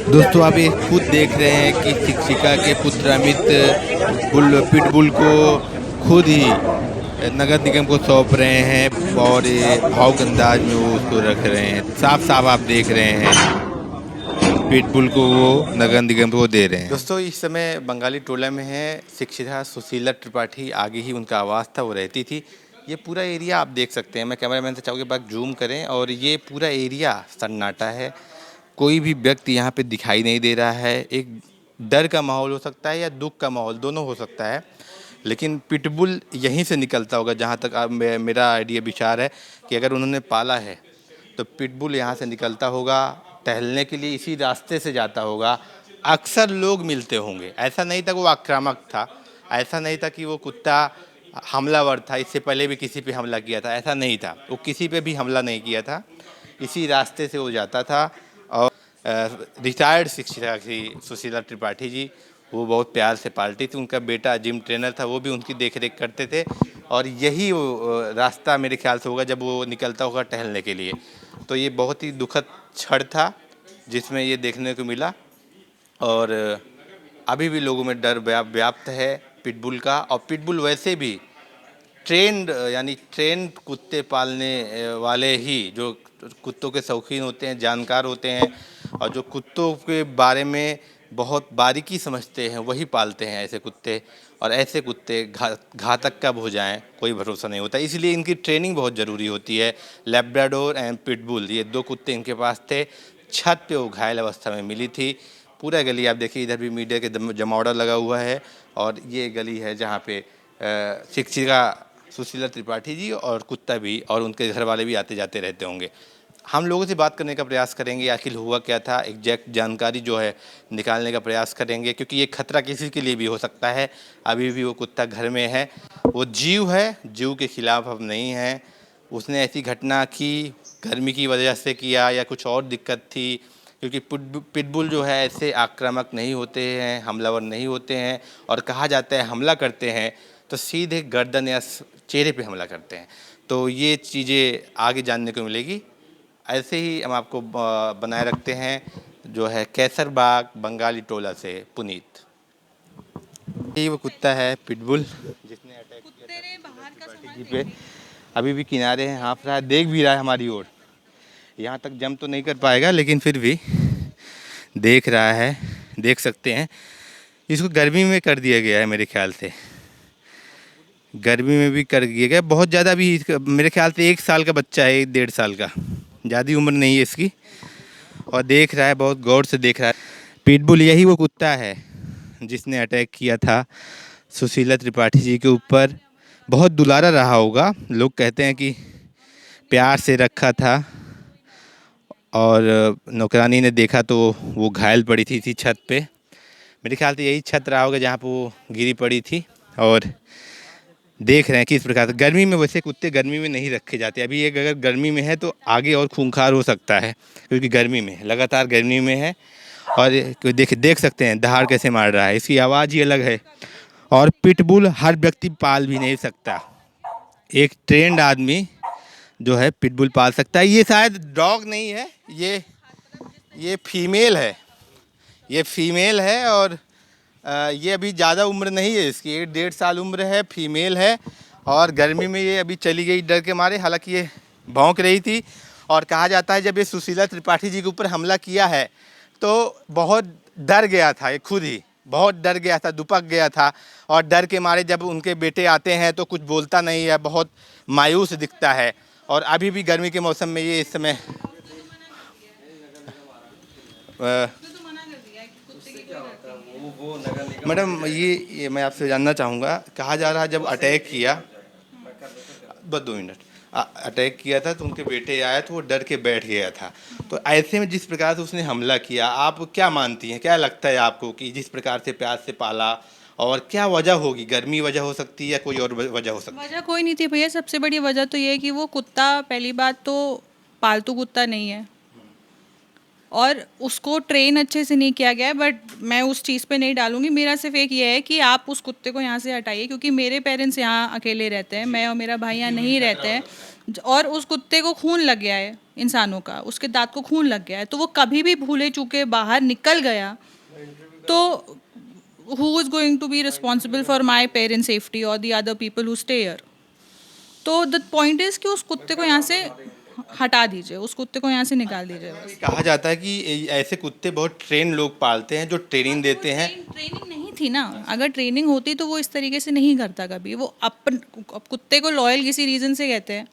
दोस्तों आप ये खुद देख रहे हैं कि शिक्षिका के पुत्र अमित पिटबुल को खुद ही नगर निगम को सौंप रहे हैं और ये भावुक अंदाज में वो उसको रख रहे हैं। साफ साफ आप देख रहे हैं पिटबुल को वो नगर निगम को दे रहे हैं। दोस्तों इस समय बंगाली टोला में है शिक्षिका सुशीला त्रिपाठी, आगे ही उनका आवास था, वो रहती थी। ये पूरा एरिया आप देख सकते हैं। मैं कैमरामैन से चाहूँगा बात जूम करें और ये पूरा एरिया सन्नाटा है। कोई भी व्यक्ति यहाँ पे दिखाई नहीं दे रहा है। एक डर का माहौल हो सकता है या दुख का माहौल, दोनों हो सकता है। लेकिन पिटबुल यहीं से निकलता होगा, जहाँ तक मेरा आइडिया विचार है कि अगर उन्होंने पाला है तो पिटबुल यहाँ से निकलता होगा, टहलने के लिए इसी रास्ते से जाता होगा। अक्सर लोग मिलते होंगे। ऐसा नहीं था कि वो आक्रामक था, ऐसा नहीं था कि वो कुत्ता हमलावर था, इससे पहले भी किसी पे हमला किया था, ऐसा नहीं था। वो किसी पे भी हमला नहीं किया था, इसी रास्ते से वो जाता था। और रिटायर्ड शिक्षिका थी सुशीला त्रिपाठी जी, वो बहुत प्यार से पालती थी। उनका बेटा जिम ट्रेनर था, वो भी उनकी देख रेख करते थे। और यही वो रास्ता मेरे ख्याल से होगा जब वो निकलता होगा टहलने के लिए। तो ये बहुत ही दुखद क्षण था जिसमें ये देखने को मिला। और अभी भी लोगों में डर व्याप्त है पिटबुल का। और पिटबुल वैसे भी ट्रेंड यानी ट्रेंड कुत्ते पालने वाले ही, जो कुत्तों के शौकीन होते हैं, जानकार होते हैं और जो कुत्तों के बारे में बहुत बारीकी समझते हैं, वही पालते हैं ऐसे कुत्ते। और ऐसे कुत्ते घातक कब हो जाएं कोई भरोसा नहीं होता, इसलिए इनकी ट्रेनिंग बहुत ज़रूरी होती है। लैब्राडोर एंड पिटबुल, ये दो कुत्ते इनके पास थे। छत पे वो घायल अवस्था में मिली थी। पूरा गली आप देखिए, इधर भी मीडिया के जमावड़ा लगा हुआ है। और ये गली है जहाँ पे शिक्षिका सुशीला त्रिपाठी जी और कुत्ता भी और उनके घर वाले भी आते जाते रहते होंगे। हम लोगों से बात करने का प्रयास करेंगे, आखिर हुआ क्या था, एग्जैक्ट जानकारी जो है निकालने का प्रयास करेंगे, क्योंकि ये खतरा किसी के लिए भी हो सकता है। अभी भी वो कुत्ता घर में है, वो जीव है, जीव के खिलाफ हम नहीं हैं। उसने ऐसी घटना की गर्मी की वजह से किया या कुछ और दिक्कत थी, क्योंकि पिटबुल जो है ऐसे आक्रामक नहीं होते हैं, हमलावर नहीं होते हैं। और कहा जाता है हमला करते हैं तो सीधे गर्दन या चेहरे पे हमला करते हैं। तो ये चीज़ें आगे जानने को मिलेगी। ऐसे ही हम आपको बनाए रखते हैं, जो है कैसरबाग बंगाली टोला से पुनीत। यही वो कुत्ता है पिटबुल जिसने अटैक किया था जी पे। अभी भी किनारे हैं, हाँफ रहा है, देख भी रहा है हमारी ओर। यहाँ तक जंप तो नहीं कर पाएगा लेकिन फिर भी देख रहा है, देख सकते हैं। इसको गर्मी में कर दिया गया है मेरे ख्याल से, गर्मी में भी कर दिया गया। बहुत ज़्यादा भी मेरे ख्याल से 1 साल का बच्चा है, 1 डेढ़ साल का, ज़्यादा उम्र नहीं है इसकी। और देख रहा है, बहुत गौर से देख रहा है। पिटबुल यही वो कुत्ता है जिसने अटैक किया था सुशीला त्रिपाठी जी के ऊपर। बहुत दुलारा रहा होगा, लोग कहते हैं कि प्यार से रखा था। और नौकरानी ने देखा तो वो घायल पड़ी थी छत पे। मेरे ख्याल से यही छत रहा होगा जहाँ पे वो गिरी पड़ी थी। और देख रहे हैं किस प्रकार से गर्मी में, वैसे कुत्ते गर्मी में नहीं रखे जाते। अभी एक अगर गर्मी में है तो आगे और खूंखार हो सकता है, क्योंकि गर्मी में लगातार गर्मी में है। और देख सकते हैं दहाड़ कैसे मार रहा है, इसकी आवाज़ ही अलग है। और पिटबुल हर व्यक्ति पाल भी नहीं सकता, एक ट्रेंड आदमी जो है पिटबुल पाल सकता है। ये शायद डॉग नहीं है, ये फीमेल है, ये फीमेल है। और ये अभी ज़्यादा उम्र नहीं है इसकी, 1 डेढ़ साल उम्र है, फीमेल है। और गर्मी में ये अभी चली गई डर के मारे, हालांकि ये भौंक रही थी। और कहा जाता है जब ये सुशीला त्रिपाठी जी के ऊपर हमला किया है तो बहुत डर गया था, ये खुद ही बहुत डर गया था, दुपक गया था। और डर के मारे जब उनके बेटे आते हैं तो कुछ बोलता नहीं है, बहुत मायूस दिखता है। और अभी भी गर्मी के मौसम में ये इस समय मैडम ये मैं आपसे जानना चाहूँगा, कहा जा रहा है जब अटैक किया, बस 2 मिनट, अटैक किया था तो उनके बेटे आया तो वो डर के बैठ गया था। तो ऐसे में जिस प्रकार से उसने हमला किया, आप क्या मानती हैं, क्या लगता है आपको कि जिस प्रकार से प्यार से पाला, और क्या वजह होगी, गर्मी वजह हो सकती है या कोई और वजह हो सकती है? वजह कोई नहीं थी भैया, सबसे बड़ी वजह तो ये है कि वो कुत्ता पहली बात तो पालतू कुत्ता नहीं है और उसको ट्रेन अच्छे से नहीं किया गया है। बट मैं उस चीज़ पे नहीं डालूंगी, मेरा सिर्फ एक ये है कि आप उस कुत्ते को यहाँ से हटाइए, क्योंकि मेरे पेरेंट्स यहाँ अकेले रहते हैं, मैं और मेरा भाई यहाँ नहीं रहते हैं। और उस कुत्ते को खून लग गया है इंसानों का, उसके दांत को खून लग गया है, तो वो कभी भी भूले चूके बाहर निकल गया तो who is going to be responsible for my parents' safety or the other people who stay here? तो द पॉइंट इज कि उस कुत्ते को यहाँ से हटा दीजिए, उस कुत्ते को यहाँ से निकाल दीजिए बस। कहा जाता है कि ऐसे कुत्ते बहुत ट्रेन लोग पालते हैं जो ट्रेनिंग देते हैं। ट्रेनिंग नहीं थी ना, अगर ट्रेनिंग होती तो वो इस तरीके से नहीं करता कभी। वो अपन अब कुत्ते को लॉयल किसी रीज़न से कहते हैं,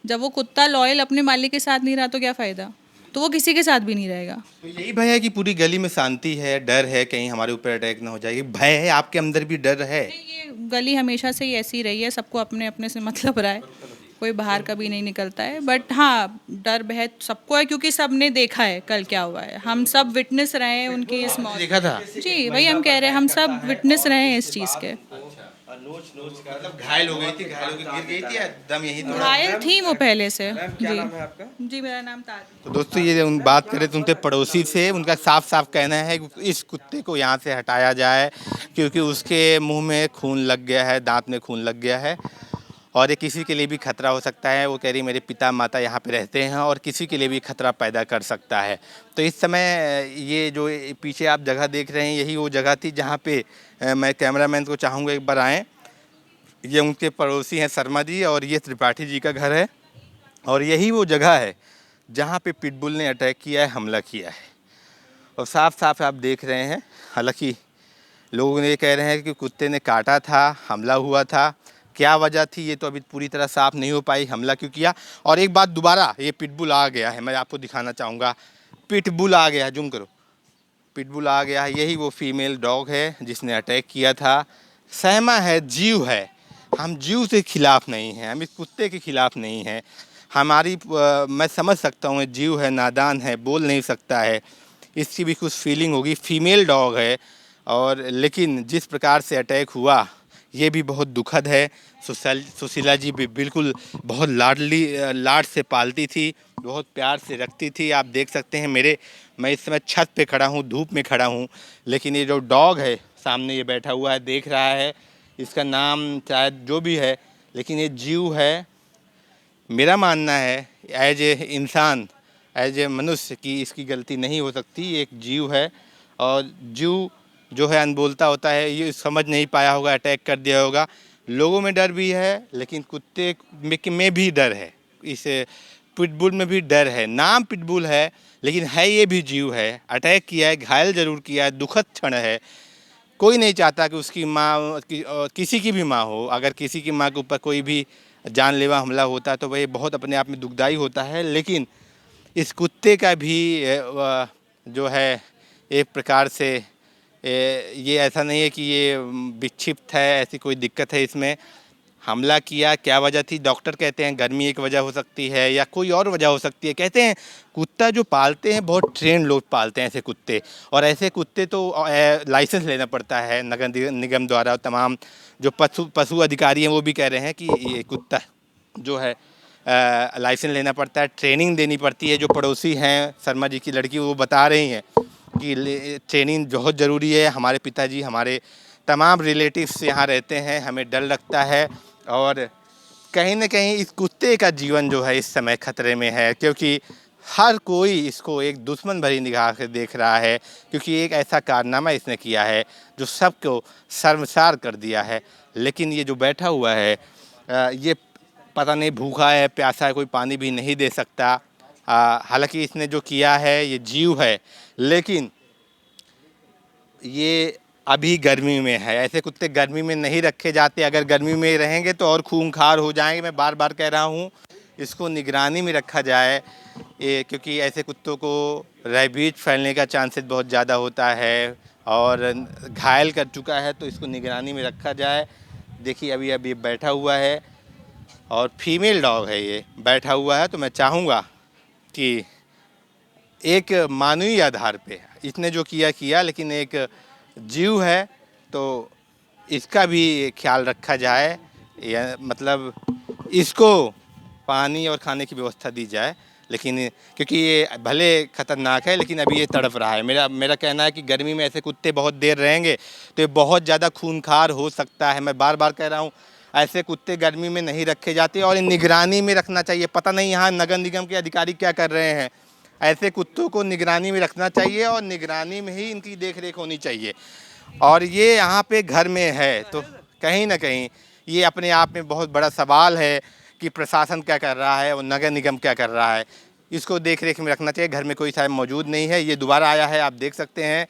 जब वो कुत्ता लॉयल अपने मालिक के साथ नहीं रहा तो क्या फ़ायदा, तो वो किसी के साथ भी नहीं रहेगा। तो यही भय है कि पूरी गली में शांति है, डर है कहीं हमारे ऊपर अटैक ना हो जाएगी, भय है, आपके अंदर भी डर है? ये गली हमेशा से ही ऐसी रही है, सबको अपने अपने से मतलब रहा है, कोई बाहर कभी नहीं निकलता है। बट हाँ, डर भय सबको है क्योंकि सबने देखा है कल क्या हुआ है, हम सब विटनेस रहे हैं उनकी इस मौत। देखा था? जी वही हम कह रहे हैं, हम सब विटनेस रहे हैं इस चीज़ के। मतलब घायल हो गई थी, घायल होकर गिर गई थी या दम यहीं तोड़ा? घायल थी वो पहले से। जी जी, मेरा नाम ताज। तो दोस्तों ये उन बात करें तो उनके पड़ोसी से, उनका साफ साफ कहना है कि इस कुत्ते को यहाँ से हटाया जाए क्योंकि उसके मुंह में खून लग गया है, दांत में खून लग गया है और ये किसी के लिए भी खतरा हो सकता है। वो कह रही मेरे पिता माता यहाँ पे रहते हैं और किसी के लिए भी खतरा पैदा कर सकता है। तो इस समय ये जो पीछे आप जगह देख रहे हैं यही वो जगह थी जहाँ पे मैं कैमरामैन को चाहूँगा एक बार आएँ। ये उनके पड़ोसी हैं शर्मा जी और ये त्रिपाठी जी का घर है और यही वो जगह है जहाँ पे पिटबुल ने अटैक किया है, हमला किया है। और साफ साफ आप देख रहे हैं, हालांकि लोग ये कह रहे हैं कि कुत्ते ने काटा था, हमला हुआ था, क्या वजह थी ये तो अभी पूरी तरह साफ नहीं हो पाई, हमला क्यों किया। और एक बात दोबारा, ये पिटबुल आ गया है, मैं आपको दिखाना चाहूँगा, पिटबुल आ गया है, जूम करो, पिटबुल आ गया है, यही वो फीमेल डॉग है जिसने अटैक किया था। सहमा है, जीव है, हम जीव के खिलाफ नहीं हैं, हम इस कुत्ते के खिलाफ नहीं हैं। हमारी मैं समझ सकता हूँ जीव है, नादान है, बोल नहीं सकता है, इसकी भी कुछ फीलिंग होगी, फीमेल डॉग है। और लेकिन जिस प्रकार से अटैक हुआ ये भी बहुत दुखद है। सुशीला जी भी बिल्कुल बहुत लाड से पालती थी, बहुत प्यार से रखती थी। आप देख सकते हैं मैं इस समय छत पे खड़ा हूँ, धूप में खड़ा हूँ, लेकिन ये जो डॉग है सामने ये बैठा हुआ है, देख रहा है, इसका नाम शायद जो भी है, लेकिन ये जीव है। मेरा मानना है एज ए इंसान, एज ए मनुष्य की इसकी गलती नहीं हो सकती, एक जीव है और जीव जो है अनबोलता होता है, ये समझ नहीं पाया होगा, अटैक कर दिया होगा। लोगों में डर भी है लेकिन कुत्ते में भी डर है, इस पिटबुल में भी डर है। नाम पिटबुल है लेकिन है ये भी जीव है, अटैक किया है, घायल ज़रूर किया है, दुखद क्षण है। कोई नहीं चाहता कि उसकी माँ किसी की भी माँ हो, अगर किसी की माँ के ऊपर कोई भी जानलेवा हमला होता है तो वह बहुत अपने आप में दुखदाई होता है। लेकिन इस कुत्ते का भी जो है एक प्रकार से ये ऐसा नहीं है कि ये विक्षिप्त है, ऐसी कोई दिक्कत है इसमें। हमला किया, क्या वजह थी? डॉक्टर कहते हैं गर्मी एक वजह हो सकती है या कोई और वजह हो सकती है। कहते हैं कुत्ता जो पालते हैं बहुत ट्रेन लोग पालते हैं ऐसे कुत्ते, और ऐसे कुत्ते तो लाइसेंस लेना पड़ता है नगर निगम द्वारा। तमाम जो पशु अधिकारी हैं वो भी कह रहे हैं कि ये कुत्ता जो है लाइसेंस लेना पड़ता है, ट्रेनिंग देनी पड़ती है। जो पड़ोसी हैं शर्मा जी की लड़की, वो बता रही हैं कि ट्रेनिंग बहुत ज़रूरी है। हमारे पिताजी, हमारे तमाम रिलेटिव्स यहाँ रहते हैं, हमें डर लगता है और कहीं न कहीं इस कुत्ते का जीवन जो है इस समय खतरे में है, क्योंकि हर कोई इसको एक दुश्मन भरी निगाह से देख रहा है, क्योंकि एक ऐसा कारनामा इसने किया है जो सबको शर्मसार कर दिया है। लेकिन ये जो बैठा हुआ है ये पता नहीं भूखा है, प्यासा है, कोई पानी भी नहीं दे सकता। हालांकि इसने जो किया है ये जीव है, लेकिन ये अभी गर्मी में है। ऐसे कुत्ते गर्मी में नहीं रखे जाते, अगर गर्मी में रहेंगे तो और खूंखार हो जाएंगे। मैं बार बार कह रहा हूँ इसको निगरानी में रखा जाए, क्योंकि ऐसे कुत्तों को रेबीज फैलने का चांसेस बहुत ज़्यादा होता है और घायल कर चुका है, तो इसको निगरानी में रखा जाए। देखिए अभी बैठा हुआ है और फीमेल डॉग है, ये बैठा हुआ है। तो मैं चाहूँगा कि एक मानवीय आधार पे इसने जो किया, लेकिन एक जीव है तो इसका भी ख्याल रखा जाए, या मतलब इसको पानी और खाने की व्यवस्था दी जाए। लेकिन क्योंकि ये भले ख़तरनाक है लेकिन अभी ये तड़प रहा है। मेरा कहना है कि गर्मी में ऐसे कुत्ते बहुत देर रहेंगे तो ये बहुत ज़्यादा खूंखार हो सकता है। मैं बार बार कह रहा हूँ, ऐसे कुत्ते गर्मी में नहीं रखे जाते और निगरानी में रखना चाहिए। पता नहीं यहाँ नगर निगम के अधिकारी क्या कर रहे हैं। ऐसे कुत्तों को निगरानी में रखना चाहिए और निगरानी में ही इनकी देख रेख होनी चाहिए। और ये यहाँ पे घर में है तो कहीं ना कहीं ये अपने आप में बहुत बड़ा सवाल है कि प्रशासन क्या कर रहा है और नगर निगम क्या कर रहा है। इसको देख रेख में रखना चाहिए। घर में कोई साहब मौजूद नहीं है, ये दोबारा आया है, आप देख सकते हैं।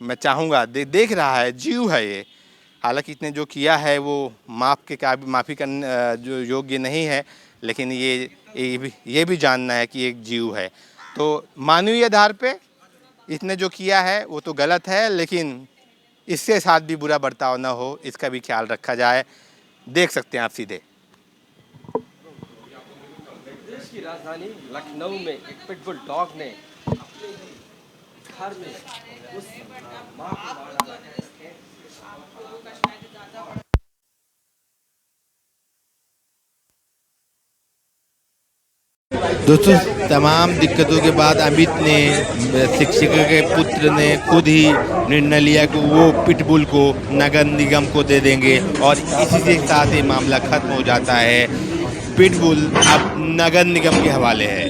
मैं चाहूँगा देख रहा है, जीव है ये। हालांकि इसने जो किया है वो माफ़ी करने जो योग्य नहीं है, लेकिन ये भी जानना है कि एक जीव है। तो मानवीय आधार पे इसने जो किया है वो तो गलत है, लेकिन इसके साथ भी बुरा बर्ताव ना हो इसका भी ख्याल रखा जाए। देख सकते हैं आप सीधे। देश की राजधानी लखनऊ में एक पिटबुल डॉग ने अपने घर में उस मां को मार डाला है। दोस्तों, तमाम दिक्कतों के बाद अमित ने, शिक्षिका के पुत्र ने खुद ही निर्णय लिया कि वो पिटबुल को नगर निगम को दे देंगे और इसी के साथ ये मामला खत्म हो जाता है। पिटबुल अब नगर निगम के हवाले है।